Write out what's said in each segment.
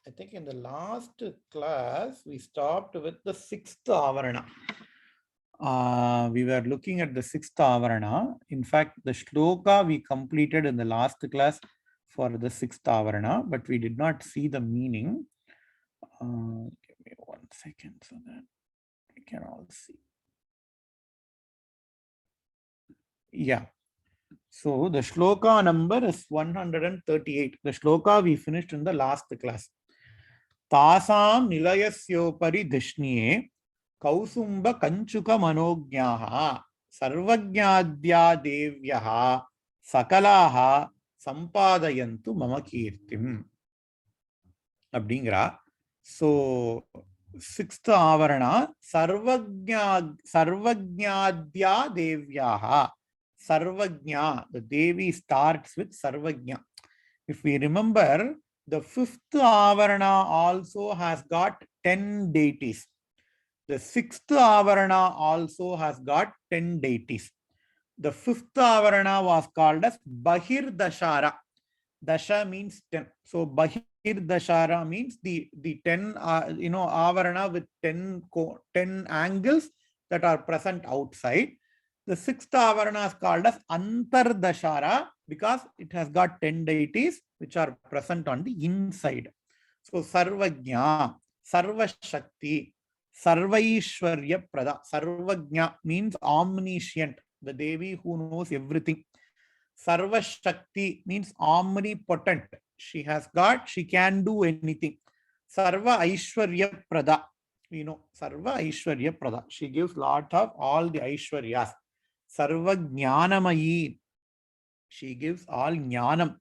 I think in the last class, we stopped with the sixth avarana. We were looking at the sixth avarana. In fact, the shloka we completed in the last class for the sixth avarana, but we did not see the meaning. Give me 1 second so that we can all see. Yeah. So the shloka number is 138. The shloka we finished in the last class. Tasam nilayasyopari dishniye kausumba kanchuka manogyaha sarvagyadya devyaha sakalaha sampadayantu mama kirtim. Abdingra. So sixth avarana sarvagyadya devyaha. Sarvagnya, the Devi starts with Sarvagnya. If we remember, the fifth avarana also has got 10 deities. The sixth avarana also has got 10 deities. The fifth avarana was called as Bahir Dashara. Dasha means 10. So Bahir Dashara means the 10 avarana with 10 angles that are present outside. The sixth avarana is called as Antardashara because it has got 10 deities which are present on the inside. So Sarvagnya, Sarvashakti, Sarvaishwarya Prada. Sarvagnya means omniscient, the Devi who knows everything. Sarvashakti means omnipotent. She can do anything. Sarva Aishwarya Prada. Sarva Aishwarya Prada. She gives lot of all the Aishwaryas. Sarva Jnanamayi. She gives all Jnanam.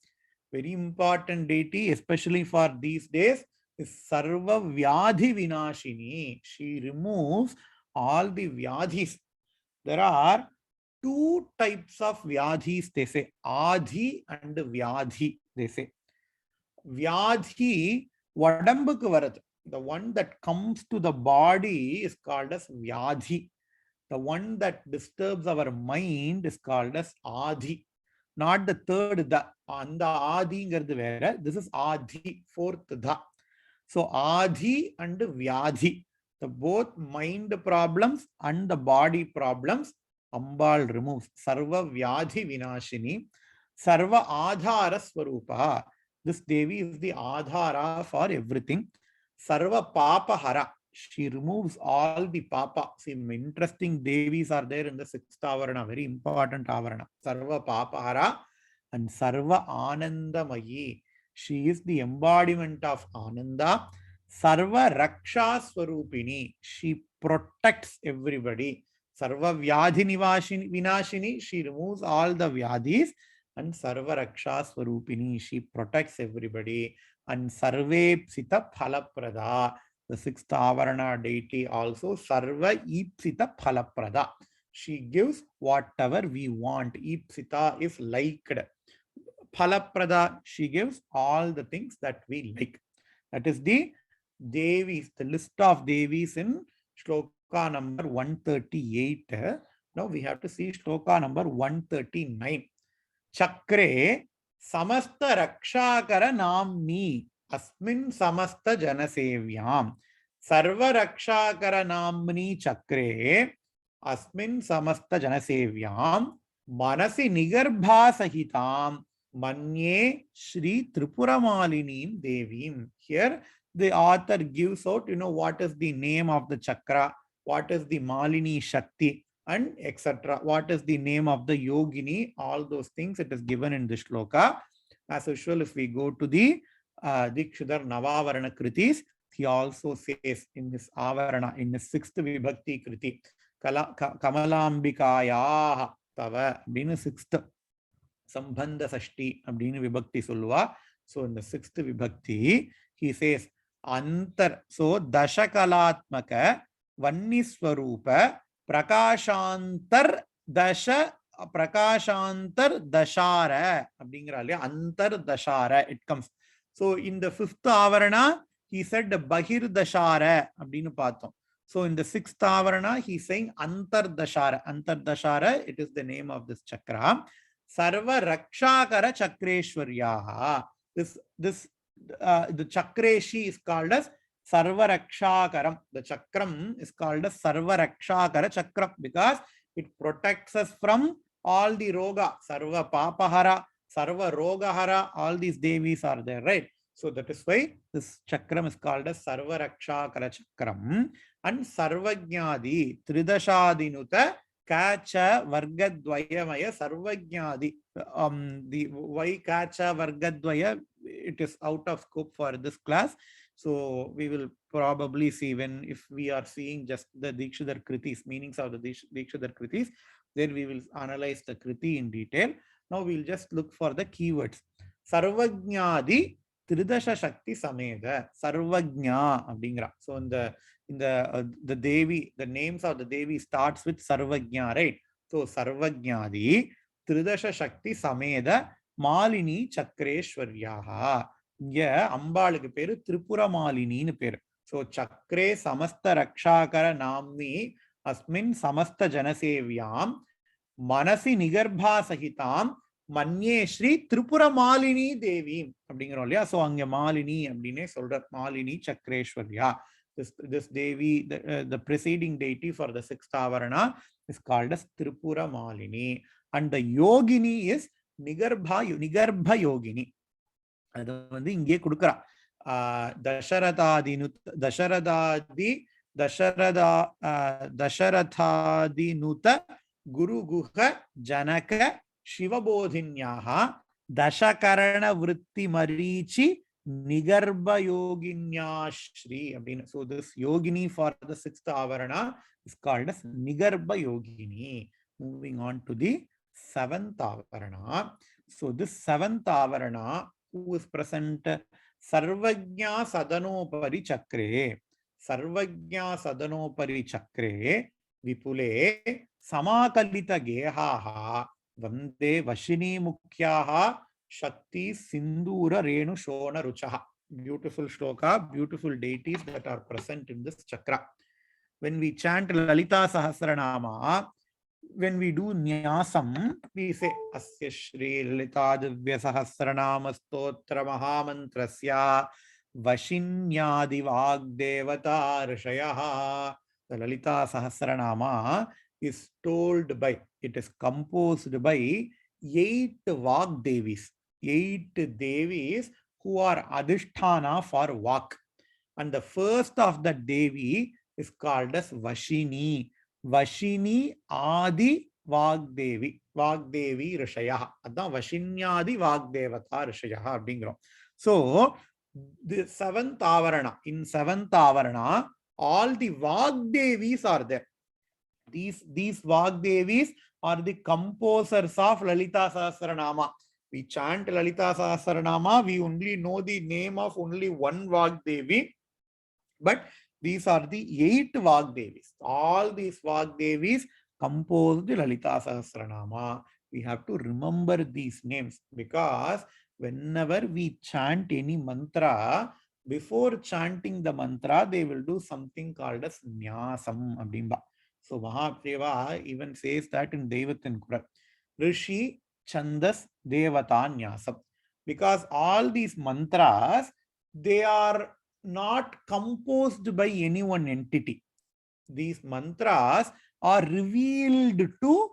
Very important deity, especially for these days, is Sarva Vyadhi Vinashini. She removes all the Vyadhis. There are two types of Vyadhis, they say. Adhi and Vyadhi, they say. Vyadhi, Vadambukku varat. The one that comes to the body is called as Vyadhi. The one that disturbs our mind is called as Adi. Not the third da. And the Adi vera. This is Adi, fourth da. So Adi and Vyadhi. The both mind problems and the body problems, Ambal removes. Sarva Vyadhi Vinashini. Sarva Adhara Swarupa. This Devi is the Adhara for everything. Sarva Papa Hara. She removes all the papa. See, interesting Devis are there in the sixth avarana, very important avarana. Sarva Papahara and Sarva Anandamayi. She is the embodiment of Ananda. Sarva Raksha Swarupini. She protects everybody. Sarva Vyadhi Vinashini. She removes all the Vyadhis. And Sarva Raksha Swarupini. She protects everybody. And Sarve Psita Phalaprada. The sixth avarana deity also Sarva Ipsita Phalaprada. She gives whatever we want. Ipsita is liked. Phalaprada, she gives all the things that we like. That is the Devis, the list of Devis in Shloka number 138. Now we have to see Shloka number 139. Chakre Samasta Rakshakara Namni Asmin Samasta Janasevyam Sarva Rakshakara Namni Chakre Asmin Samasta Janasevyam Manasi Nigarbha Sahitam Manye Shri Tripuramalinim Devim. Here the author gives out, what is the name of the chakra, what is the Malini Shakti, and etc. What is the name of the yogini? All those things it is given in the shloka. As usual, if we go to the Dikshidhar Navavarana Kritis, he also says in his Avarana, in his sixth Vibhakti Kriti, Kamalambikaya Tava, being sixth Sambandha Sashti, being Vibhakti Sulva. So in the sixth Vibhakti, he says, Antar, so Dashakalatmaka, Vanniswarupa, Prakashantar Dasha Dashara Antar Dashara it comes. So in the fifth avarana he said Bahir Dashara abdinu paathom. So in the sixth avarana he is saying Antar Dashara, it is the name of this chakra. Sarva Rakshakara Chakreshwaryaha. This the Chakreshi is called as Sarvarakshakaram. The Chakram is called as Sarvarakshakara Chakram because it protects us from all the roga, Sarva Papahara, Sarva Rogahara, all these devis are there, right? So that is why this chakram is called as Sarvarakshakara Chakram. And Sarvajnadi, Tridashadinuta, Kacha Vargadvayamaya Sarvajnadi. The why Kacha Vargadvaya, it is out of scope for this class. So we will probably see when, if we are seeing just the Dikshadhar Kritis, meanings of the Dikshadhar Kritis, then we will analyze the Kriti in detail. Now we will just look for the keywords. Sarvajnadi Tridasha Shakti Sameda, Sarvajna Abdingra. So in the Devi, the names of the Devi starts with Sarvajna, right? So Sarvajnadi Tridasha Shakti Sameda Malini Chakreshwaryaha. Yeah, Ambaluku peru Tripura Malini nu peru. So Chakre Samasta Rakshakara Namni Asmin Samasta Janasevyam Manasi Nigarbha Sahitam Manye Shri Tripura Malini Devi. So Anga Malini Abdine Soldat Malini Chakreshwarya. This Devi, the preceding deity for the sixth Avarana is called as Tripura Malini. And the Yogini is Nigarbha Yogini. அது வந்து இங்கே கொடுக்கிறா. தசரதாதினுத குருகுஹ ஜனக சிவபோதின்யாக தசகரண விருத்தி மரீச்சி நிகர்ப யோகின்யாஸ்ரீ அப்படின்னு. So this yogini for the sixth avarana is called as nigarba yogini. Moving on to the seventh avarana. So this seventh avarana, who is present? Sarvajna Sadanopari Chakre. Sarvajna Sadanopari Chakre. Vipule Samakalita Gehaha. Vande Vashini Mukhyaha. Shakti Sindura Renu Shona Ruchaha. Beautiful shloka, beautiful deities that are present in this chakra. When we chant Lalita Sahasranama, when we do Nyasam, we say Asya Shri Lalita Divya Sahasranama Stotra Mahamantrasya Vashinyadi Vagdevata Rishayaha. The Lalita Sahasranama is told by, it is composed by 8 Vagdevis, 8 Devis who are Adhisthana for Vak. And the first of the Devi is called as Vashini. Vashini Adi Vagdevi. Vagdevi Rishayaha. Adha Vashinyadi Vagdevata Rishayaha abdingrom. So, the seventh Avarana, in seventh Avarana, all the Vagdevis are there. These Vagdevis are the composers of Lalita Sahasranama. We chant Lalita Sahasranama, we only know the name of only one Vagdevi, but these are the 8 Vagdevis. All these Vagdevis composed Lalita Sahasranama. We have to remember these names because whenever we chant any mantra, before chanting the mantra, they will do something called as Nyasam Abdimba. So Mahapreva even says that in Devatin Kural. Rishi Chandas Devata Nyasam. Because all these mantras, they are not composed by any one entity. These mantras are revealed to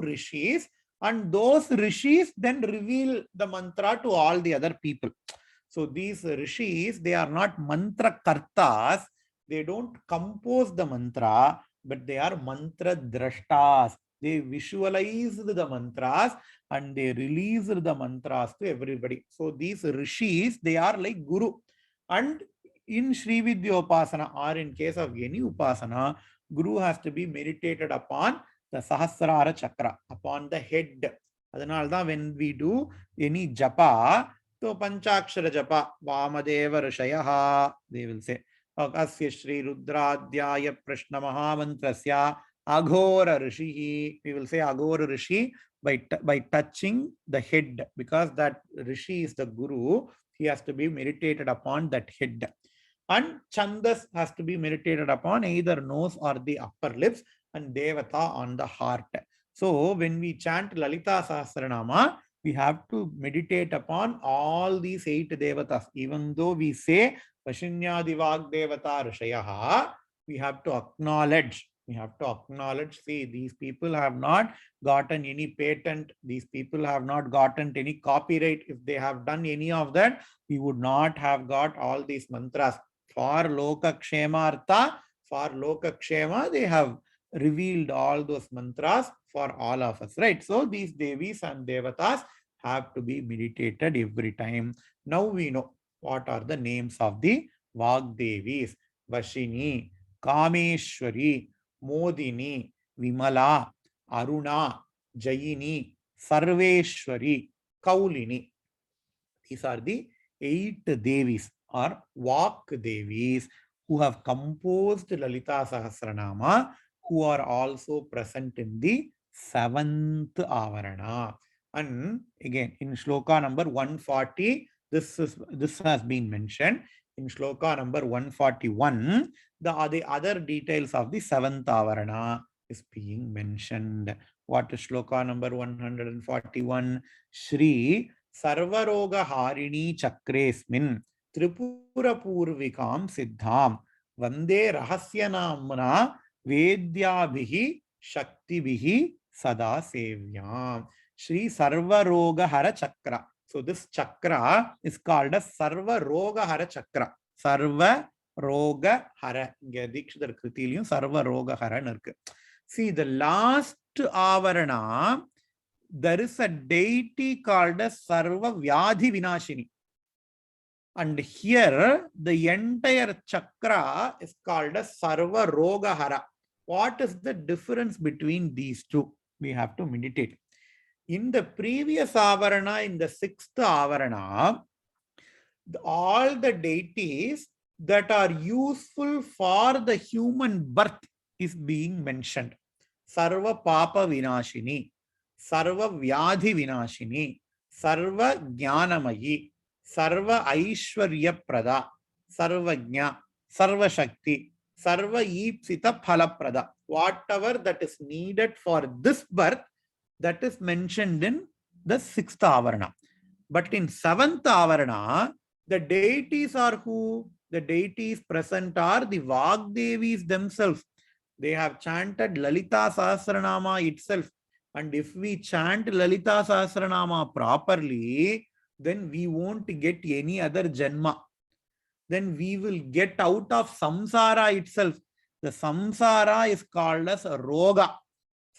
rishis, and those rishis then reveal the mantra to all the other people. So these rishis, they are not mantra kartas. They don't compose the mantra, but they are mantra drashtas. They visualized the mantras and they released the mantras to everybody. So these rishis, they are like guru. And in Sri Vidya Upasana, or in case of any Upasana, guru has to be meditated upon the Sahasrara Chakra, upon the head. Adanalda, when we do any japa, so Panchakshara japa, Vamadeva Rishayaha, they will say, Asya Shri Rudradhyaya Prashna Mahamantrasya Aghora Rishi. We will say Aghora Rishi by touching the head, because that Rishi is the Guru. He has to be meditated upon that head. And Chandas has to be meditated upon either nose or the upper lips, and Devata on the heart. So when we chant Lalita Sahasranama, We have to meditate upon all these 8 devatas. Even though we say Vashinyadi Vagdevata Rishayaha, we have to acknowledge. We have to acknowledge, see, these people have not gotten any patent. These people have not gotten any copyright. If they have done any of that, we would not have got all these mantras. For Loka Kshemartha, for Loka Kshema, they have revealed all those mantras for all of us, right? So these Devis and Devatas have to be meditated every time. Now we know what are the names of the Vagdevis: Vashini, Kameshwari, Modini, Vimala, Aruna, Jayini, Sarveshwari, Kaulini. These are the 8 Devis or Vak Devis who have composed Lalita Sahasranama, who are also present in the 7th Avarana. And again, in Shloka number 140, this has been mentioned. In Shloka number 141, the other details of the 7th Avarana is being mentioned. What is Shloka number 141? Shri Sarvaroga Harini Chakresmin Tripura Purvikam Siddham Vande Rahasya Namna Vedyabhihi Shaktibihi Sada Sevyam. Shri Sarvaroga Hara Chakra. So this chakra is called as Sarva Roga Hara Chakra. Sarva Roga Hara. Dikshadar Kritiliyum Sarva Roga Hara nirukku. See, the last avarana, there is a deity called as Sarva Vyadhi Vinashini. And here, the entire chakra is called as Sarva Roga Hara. What is the difference between these two? We have to meditate. In the previous avarana, in the 6th avarana, all the deities that are useful for the human birth is being mentioned. Sarva Papa Vinashini, Sarva Vyadhi Vinashini, Sarva Jnanamayi, Sarva Aishwarya Prada, Sarva Jna, Sarva Shakti, Sarva Ipsita Phala Prada. Whatever that is needed for this birth, that is mentioned in the 6th avarana. But in 7th avarana, the deities are who? The deities present are the Vagdevis themselves. They have chanted Lalita Sahasranama itself. And if we chant Lalita Sahasranama properly, then we won't get any other janma. Then we will get out of samsara itself. The samsara is called as roga.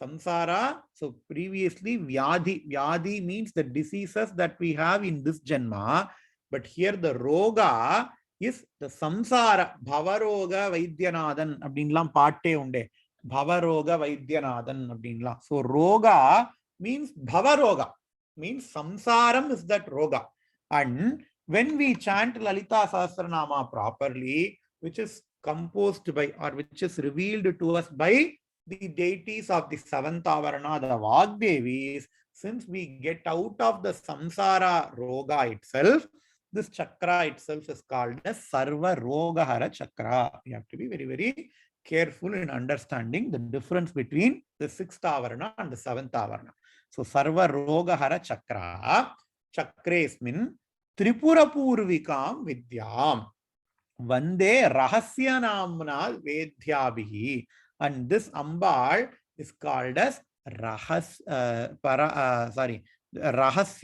Samsara, so previously Vyadhi. Vyadhi means the diseases that we have in this janma. But here the roga is the samsara. Bhavaroga Vaidyanathan abdinlam patte unde. Bhavaroga Vaidyanathan abdinla. So roga means Bhavaroga. Means samsaram is that roga. And when we chant Lalita Sahasranama properly, which is composed by or which is revealed to us by the deities of the 7th avarana, the Vagdevis, since we get out of the samsara roga itself, this chakra itself is called as Sarva Roga Hara Chakra. You have to be very, very careful in understanding the difference between the 6th avarana and the 7th avarana. So Sarva Roga Hara Chakra, Chakresmin, Tripura Purvikam Vidyam, Vande Rahasya Namna Vedyabhihi. And this Ambal is called as Rahasya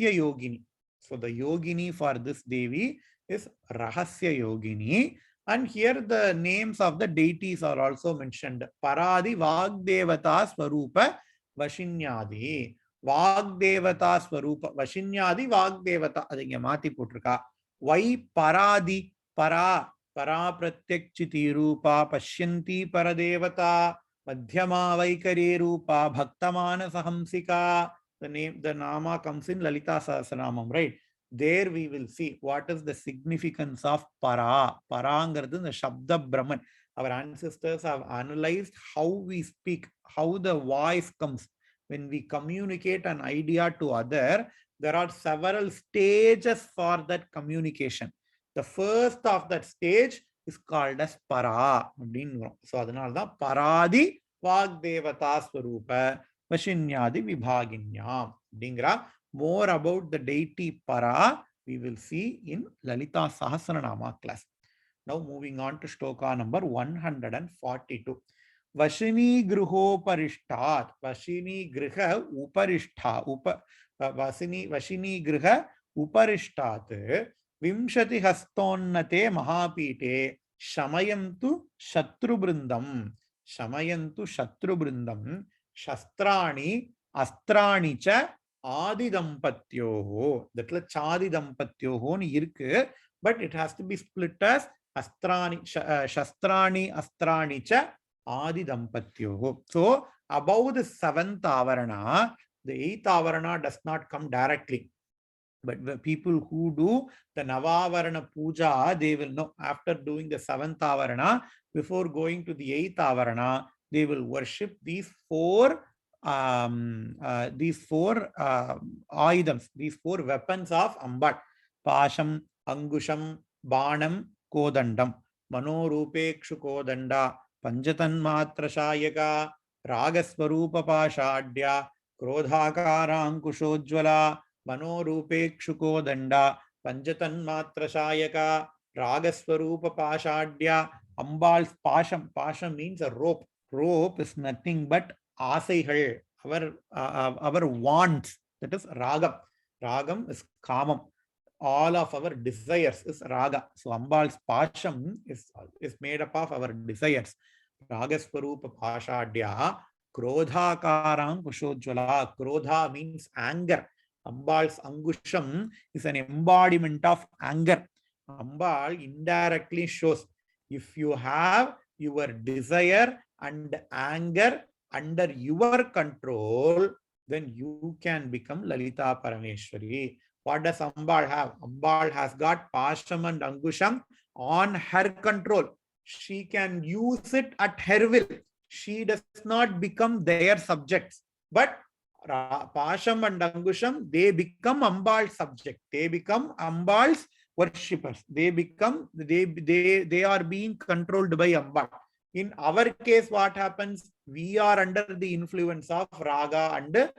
Yogini. So the Yogini for this Devi is Rahasya Yogini. And here the names of the deities are also mentioned. Paradi Vagdevata Swarupa Vashinyadi. Vagdevata Swarupa Vashinyadi Vagdevata. Adinga Mati Putrika. Why Paradi Para? Para Pratyakchiti Rupa Pashyanti Paradevata Madhyama Vaikare Rupa Bhaktamana Sahamsika. The Nama comes in Lalita Sahasranamam, right? There we will see what is the significance of Para. Parangarthu the Shabda Brahman. Our ancestors have analyzed how we speak, how the voice comes. When we communicate an idea to other, there are several stages for that communication. The first of that stage is called as Para. So adanalda Paradi Vagdevata Swarupa Vashinyadi Vibhaginyam. Dingra More about the deity Para, we will see in Lalita Sahasranama class. Now moving on to shloka number 142. Vashini grihoparishtat. Vashini griha uparishtha. Vashini griha uparishtat. Vimshati hastonnate mahapite. Shamayantu shatrubrindam. Shamayantu shatrubrindam. Shastrani astrani cha ஆதி தம்பத்யோஹோ. தட்ல சாதி தம்பத்யோஹோன்னு இருக்கு, but it has to be split as astrani shastrani astrani cha adi dampatyoho. So above the 7th avarana, the 8th avarana does not come directly, but the people who do the Navavarana puja, they will know after doing the 7th avarana, before going to the 8th avarana, they will worship these four items, these four weapons of Ambat: Pasham, Angusham, Banam, Kodandam. Manorupekshu Kodanda, Panjatanmatrashayaka, Ragasvarupa Pashadya, Krodhakara Ankushojvala, Manorupekshu Kodanda, Panjatanmatrashayaka, Ragasvarupa Pashadya. Ambal's Pasham. Pasham means a rope. Rope is nothing but asaigal, our wants, that is ragam. Ragam is kamam. All of our desires is raga. So Ambal's pasham is made up of our desires. Ragasvarupa pashadya, krodha karang kushojvala. Krodha means anger. Ambal's angusham is an embodiment of anger. Ambal indirectly shows, if you have your desire and anger under your control, then you can become Lalita Parameshwari. What does Ambal have? Ambal has got Pasham and Angusham on her control. She can use it at her will. She does not become their subjects. But Pasham and Angusham, they become Ambal's subject. They become Ambal's worshippers. They are being controlled by Ambal. In our case, what happens? We are under the influence of Raga and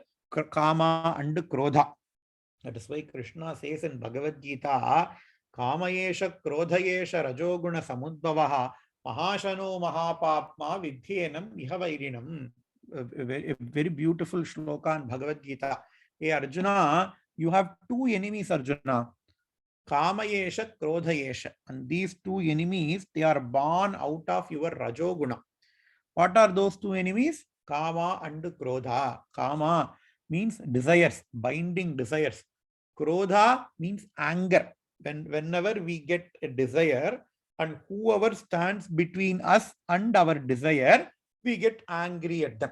Kama and Krodha. That is why Krishna says in Bhagavad Gita, Kamayesha Krodhayesha Rajoguna Samudbhavaha Mahashano Mahapapma Vidhyenam Ihavairinam. A very beautiful shloka in Bhagavad Gita. Hey Arjuna, you have two enemies, Arjuna. Kamayesha, Krodhayesha. And these two enemies, they are born out of your Rajoguna. What are those two enemies? Kama and Krodha. Kama means desires, binding desires. Krodha means anger. Whenever we get a desire, and whoever stands between us and our desire, we get angry at them.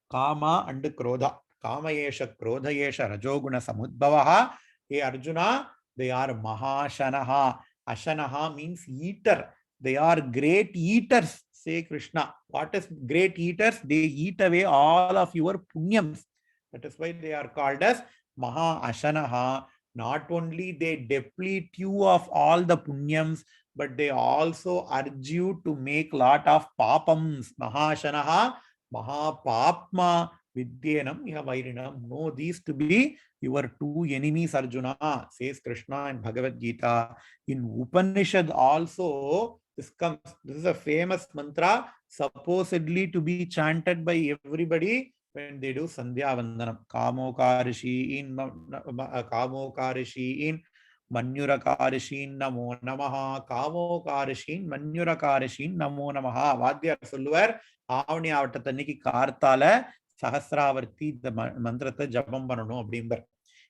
Kama and Krodha. Kamayesha, Krodhayesha, Rajoguna Samudbhavaha. Hey Arjuna, they are Mahashanaha. Ashanaha means eater. They are great eaters, say Krishna. What is great eaters? They eat away all of your punyams. That is why they are called as Maha Ashanaha. Not only they deplete you of all the punyams, but they also urge you to make lot of papams. Mahashanaha, Mahapapma, Vidyenam, Ihavairinam. Know these to be your two enemies, Arjuna, says Krishna in Bhagavad Gita. In Upanishad also, this comes. This is a famous mantra, supposedly to be chanted by everybody when they do Sandhya Vandanam. Kamokarishin, Manyurakarishin Namo Namaha. Kamokarishin, Manyurakarishin Namo Namaha. Vadyar Sulluvar, Avani Avatatanniki Kartala, Sahasravarti, the mantrata Jabam Banano Abdimbar.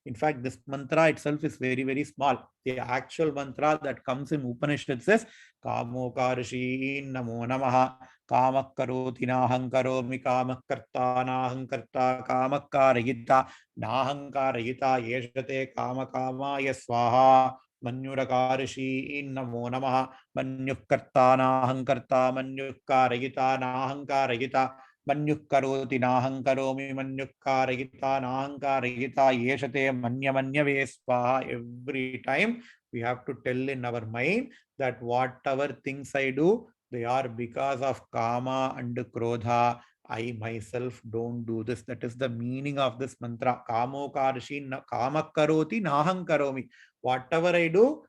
In fact, this mantra itself is very, very small. The actual mantra that comes in Upanishad says, Kamokarishin Namo Namaha, Kamakaroti Nahankaromi Kamakarta Nahankarta Kamakarayita Nahankarayita Yeshate Kamakama Yaswaha Manyurakarishin Namo Namaha Manyukarta Nahankarta Manyukarayita Nahankarayita Manyukkaroti nahankaromi manyukkarayita nahankarayita yeshate manyamanyave swaha. Every time we have to tell in our mind that whatever things I do, they are because of Kama and Krodha. I myself don't do this. That is the meaning of this mantra. Kamo karshi kamakaroti naham karomi. Whatever I do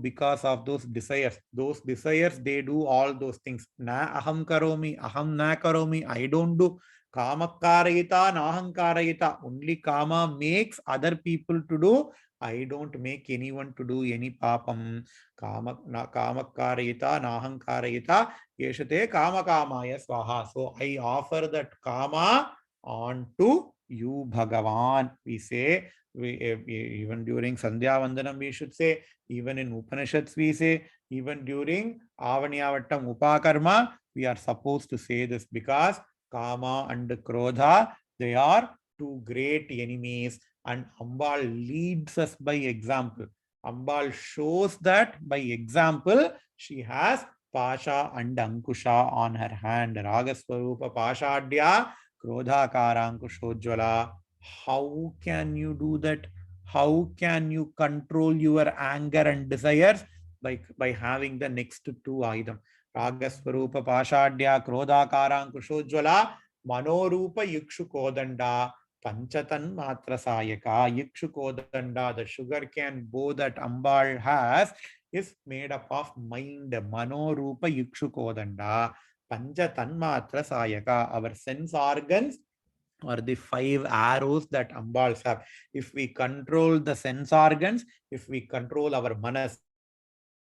because of those desires. Those desires, they do all those things. Na aham karomi, aham na karomi. I don't do. Kamakarayita, nahankarayita. Only kama makes other people to do. I don't make anyone to do any papam. Kamakarayita, nahankarayita. Yeshate kama kamaya swaha. So I offer that kama on to you, Bhagavan. We say, even during Sandhya Vandanam, we should say, even in Upanishads, we say, even during Avaniyavattam Upakarma, we are supposed to say this because Kama and Krodha, they are two great enemies, and Ambal leads us by example. Ambal shows that by example, she has Pasha and Ankusha on her hand. Ragaswarupa Pashadya, Krodhakara Ankushojvala. How can you do that? How can you control your anger and desires? By having the next two items. Ragaswarupa Pashadya, Krodhakara Ankushojvala, Manorupa Yukshu Kodanda, Panchatan Matra Sayaka, Yukshu Kodanda, the sugar cane bow that Ambal has is made up of mind, Mano Rupa Yukshu Kodanda, Pancha Tanmatra Sayaka, our sense organs or the 5 arrows that Ambals have. If we control the sense organs, if we control our manas,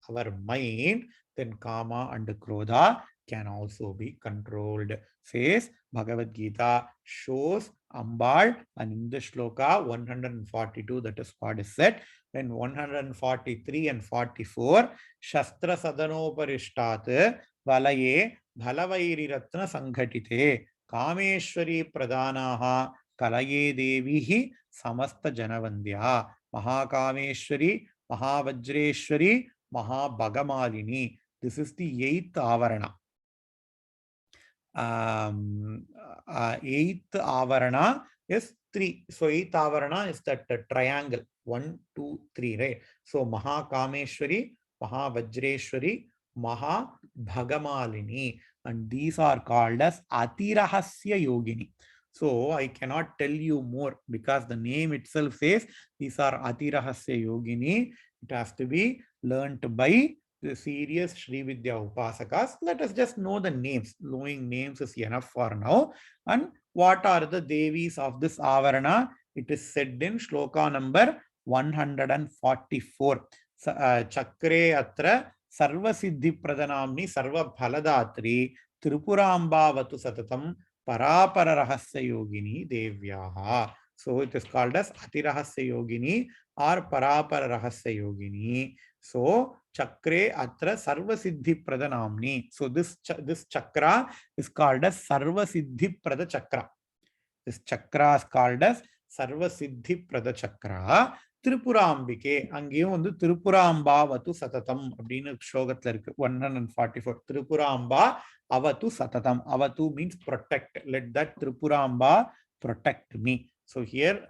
our mind, then Kama and Krodha can also be controlled. Says Bhagavad Gita shows Ambal, and in the Shloka 142, that is what is said. Then 143 and 44, Shastra Sadanoparishtat Valaye Bhalavairi Ratna Sanghatite Kameshwari Pradanaha Kalaye Devihi Samasta Janavandya Mahakameshwari Mahavajreshwari Mahabhagamalini. This is the 8th Avarana. 8th Avarana is 3. So 8th Avarana is that triangle. 1, 2, 3, right? So Mahakameshwari, Mahavajreshwari, Mahabhagamalini. And these are called as Atirahasya Yogini. So I cannot tell you more because the name itself says these are Atirahasya Yogini. It has to be learnt by the serious Sri Vidya Upasakas. Let us just know the names. Knowing names is enough for now. And what are the Devis of this Avarana? It is said in Shloka number 144. Chakre atra sarva siddhi pradhanamni sarva phaladatri Tripuramba vatu satatam parapara rahasya yogini devyaha. So it is called as Atirahasya Yogini or Parapara Rahasya Yogini. So Chakre atra sarva siddhi pradhanamni. So this chakra is called as sarva siddhi prada chakra. This chakra is called as sarva siddhi prada chakra. Tripurambike, அங்கேயும் வந்து Tripuramba avatu satatam அப்படின்னு ஸ்லோகத்துல இருக்கு 144. Tripuramba avatu satatam. Avatu means protect. Let that Tripuramba protect me. So here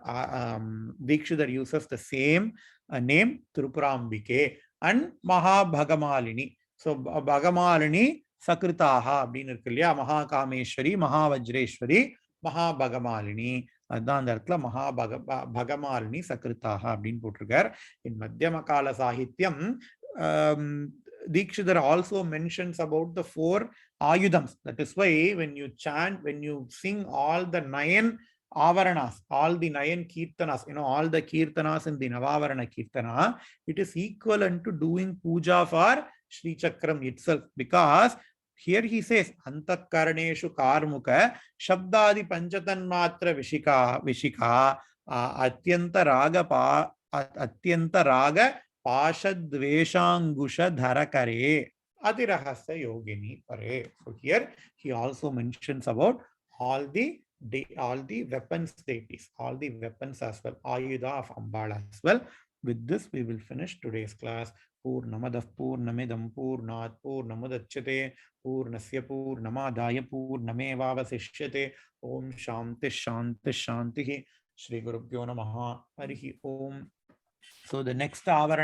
Dikshidhar uses the same name Tripurambike and Mahabhagamalini. So Bhagamalini Sakritaha அப்படின்னு இருக்கு இல்லையா, Mahakameshwari, Mahavajreshwari, Mahabhagamalini. அதுதான் அந்த இடத்துல Bhagamalini Sakritaha அப்படின்னு போட்டிருக்கார். In Madhyama Kala Sahithyam, Dikshidhar also mentions about the 4 Ayudams. That is why when you chant, when you sing all the 9 Avaranas, all the 9 Kirtanas, all the Kirtanas in the Navavarana Kirtana, it is equivalent to doing puja for Sri Chakram itself, because here he says, Antakarneshu Karmuka, Shabdadi Panchatan Matra Vishika, Atyanta Raga Pashadveshangusha Dharakare, Atirahasya Yogini Pare. So here he also mentions about all the weapons deities, all the weapons as well, Ayudha of Ambala as well. With this, we will finish today's class. Purnamadah Purnamidam Purnat Purnamudachyate Purnasya Purnamadaya Purnamevavasishyate. Om Shanti Shanti Shanti. Shri Gurubhyo Namaha. Harihi Om. So the next hour